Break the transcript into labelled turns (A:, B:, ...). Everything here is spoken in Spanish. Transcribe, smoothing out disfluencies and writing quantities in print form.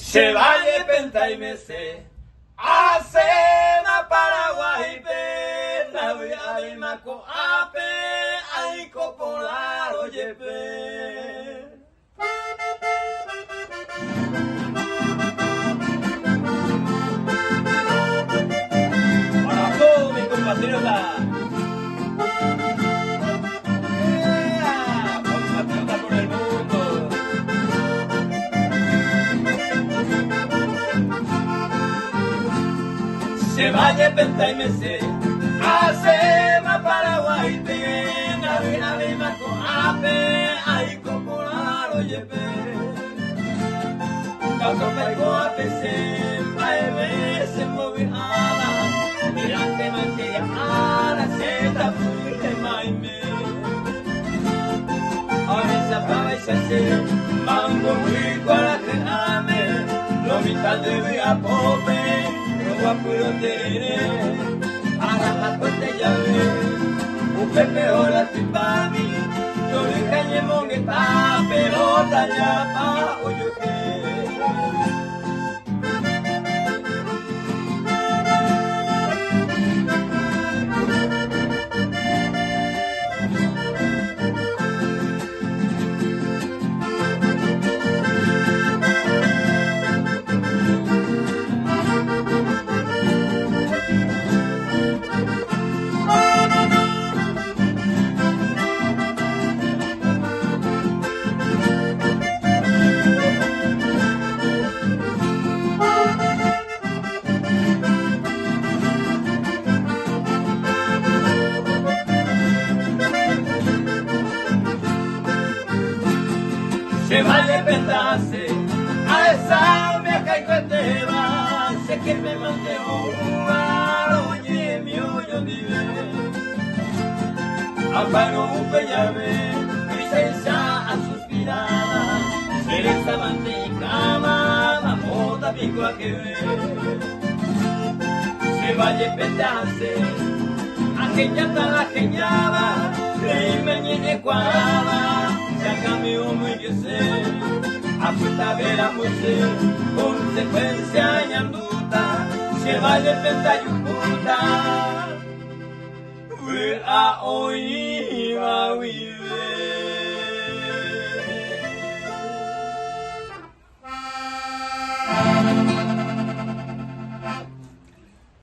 A: Se vaya penta y me se Asena Paraguay pe na vi alimako ape aiko polaro yepe. Para todos mis compatriotas. Compatriotas por el mundo. Se vaya penta y me se Asena Paraguay pe na vi alimako ape aiko polaro yepe. Kako peko ape se pae se movi ala mirante manteya ala seta fuite maime. Avisa para se mando muy para que ame lo vital de a pope lo apuro tere ara hatote llave un pepe hola tipami yo le cañe mongueta pelota ya pa oyo que. Se vale pendarse a esa me caigo en tema sé que me manteo oye mi hoyo vive apano un pellame licencia a suspirar ser esta manticama la moda pico a que ve se vale pendarse aquella la geniaba creíme ni ecuada Sácame un muy que sé, apuesta ver a mujer, consecuencia ñanduta, se vaya penta y puta, a oír.